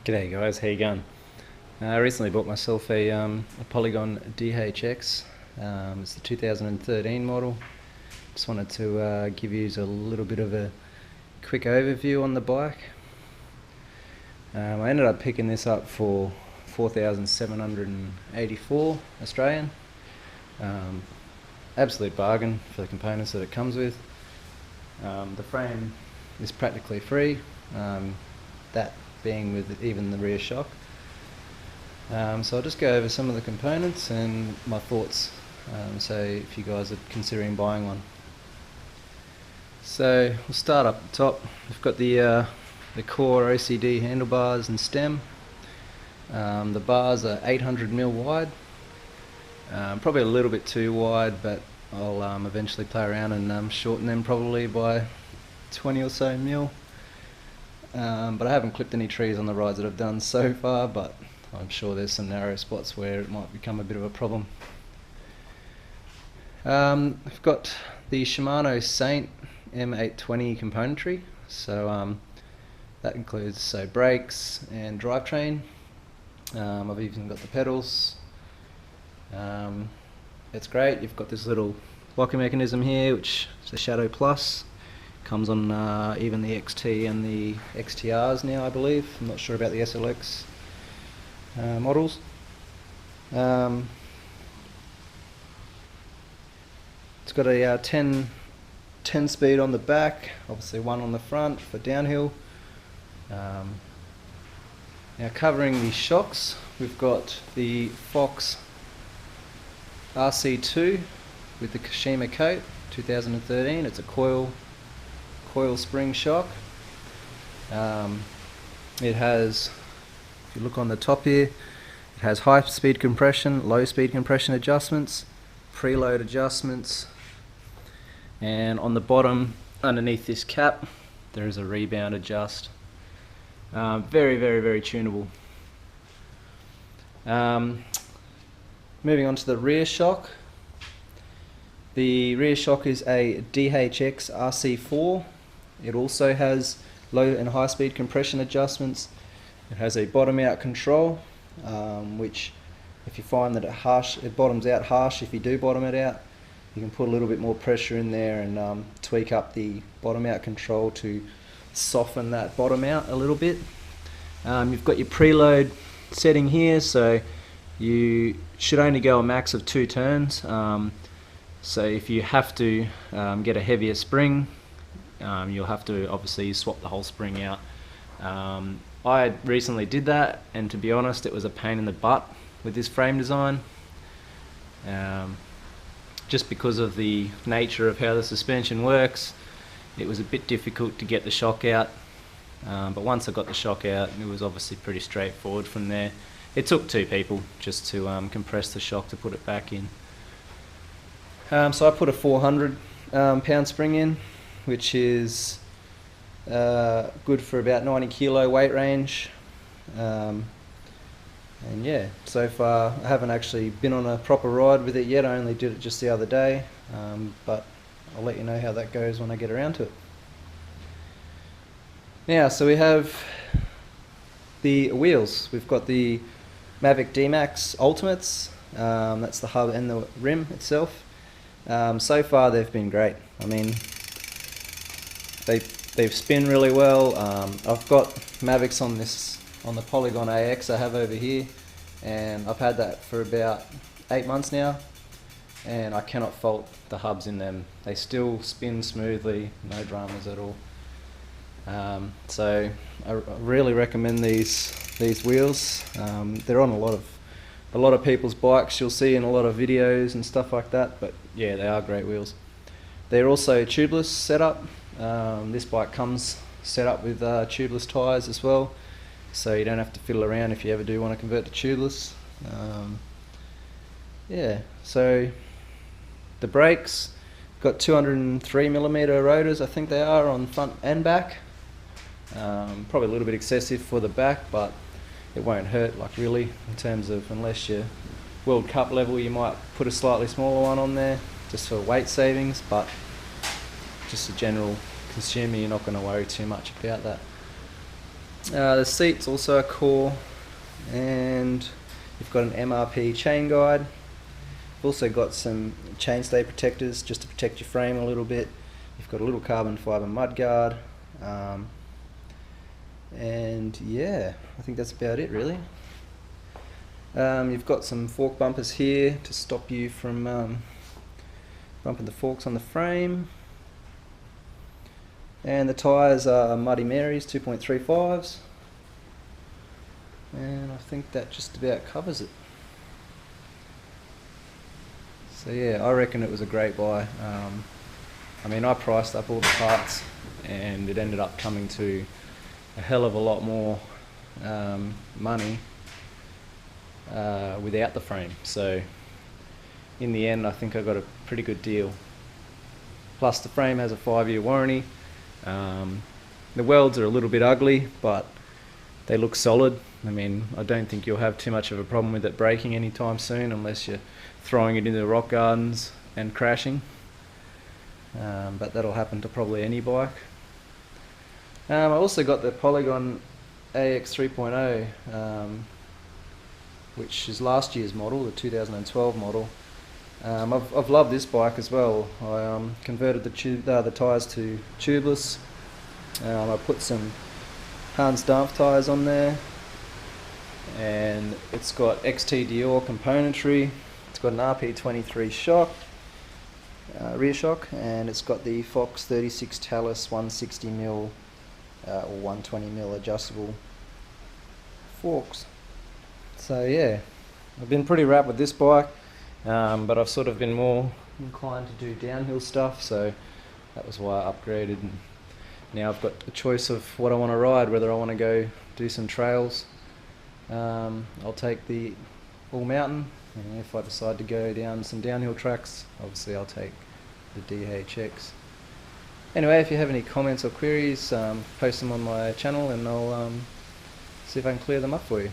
G'day guys, how you going? I recently bought myself a Polygon DHX. It's the 2013 model. Just wanted to give you a little bit of a quick overview on the bike. I ended up picking this up for 4,784 Australian. Absolute bargain for the components that it comes with. The frame is practically free, that being with even the rear shock. So I'll just go over some of the components and my thoughts, so if you guys are considering buying one. So we'll start up the top. We've got the core OCD handlebars and stem. The bars are 800mm wide, probably a little bit too wide, but I'll eventually play around and shorten them probably by 20 or so mil. But I haven't clipped any trees on the rides that I've done so far, but I'm sure there's some narrow spots where it might become a bit of a problem. I've got the Shimano Saint M820 componentry, so that includes brakes and drivetrain. I've even got the pedals. It's great. You've got this little locking mechanism here, which is the Shadow Plus. Comes on even the XT and the XTRs now, I believe. I'm not sure about the SLX models. It's got a 10 speed on the back, obviously one on the front for downhill. Now covering the shocks, we've got the Fox RC2 with the Kashima coat, 2013. It's a coil spring shock. It has, if you look on the top here, it has high speed compression, low speed compression adjustments, preload adjustments, and on the bottom underneath this cap there is a rebound adjust. Very tunable. Moving on to the rear shock. The rear shock is a DHX RC4. It also has low and high speed compression adjustments. It has a bottom out control, which if you find that it bottoms out harsh, if you do bottom it out, you can put a little bit more pressure in there and tweak up the bottom out control to soften that bottom out a little bit. You've got your preload setting here, so you should only go a max of 2 turns. So if you have to get a heavier spring, you'll have to obviously swap the whole spring out. I recently did that, and to be honest, it was a pain in the butt with this frame design, just because of the nature of how the suspension works. It was a bit difficult to get the shock out, but once I got the shock out, it was obviously pretty straightforward from there. It took 2 people just to compress the shock to put it back in. So I put a 400 pound spring in, which is good for about 90 kilo weight range. And yeah, so far I haven't actually been on a proper ride with it yet. I only did it just the other day, but I'll let you know how that goes when I get around to it. Now, so we have the wheels. We've got the Mavic D-Max Ultimates. That's the hub and the rim itself. So far they've been great. I mean, they've spin really well. I've got Mavics on the Polygon AX I have over here, and I've had that for about 8 months now, and I cannot fault the hubs in them. They still spin smoothly, no dramas at all. So I really recommend these wheels. They're on a lot of people's bikes. You'll see in a lot of videos and stuff like that. But yeah, they are great wheels. They're also tubeless setup. This bike comes set up with tubeless tyres as well, so you don't have to fiddle around if you ever do want to convert to tubeless. Yeah, so the brakes, got 203mm rotors, I think they are, on front and back. Probably a little bit excessive for the back, but it won't hurt, like, really, in terms of, unless you're World Cup level, you might put a slightly smaller one on there just for weight savings, but just a general consumer, you're not going to worry too much about that. The seats also are core, and you've got an MRP chain guide. You've also got some chainstay protectors just to protect your frame a little bit. You've got a little carbon fibre mudguard, and yeah, I think that's about it really. You've got some fork bumpers here to stop you from bumping the forks on the frame. And the tyres are Muddy Marys 2.35s. And I think that just about covers it. So yeah, I reckon it was a great buy. I mean, I priced up all the parts and it ended up coming to a hell of a lot more money without the frame. So in the end, I think I got a pretty good deal. Plus the frame has a 5-year warranty. The welds are a little bit ugly, but they look solid. I mean, I don't think you'll have too much of a problem with it breaking anytime soon unless you're throwing it into the rock gardens and crashing. But that'll happen to probably any bike. I also got the Polygon AX 3.0, which is last year's model, the 2012 model. I've loved this bike as well. I converted the tyres to tubeless. I put some Hans Dampf tyres on there, and it's got XT Dior componentry. It's got an RP23 shock, rear shock, and it's got the Fox 36 Talus 160mm or 120mm adjustable forks. So yeah, I've been pretty wrapped with this bike. But I've sort of been more inclined to do downhill stuff, so that was why I upgraded, and now I've got a choice of what I want to ride, whether I want to go do some trails. I'll take the all mountain, and if I decide to go down some downhill tracks, obviously I'll take the DHX. Anyway, if you have any comments or queries, post them on my channel and I'll see if I can clear them up for you.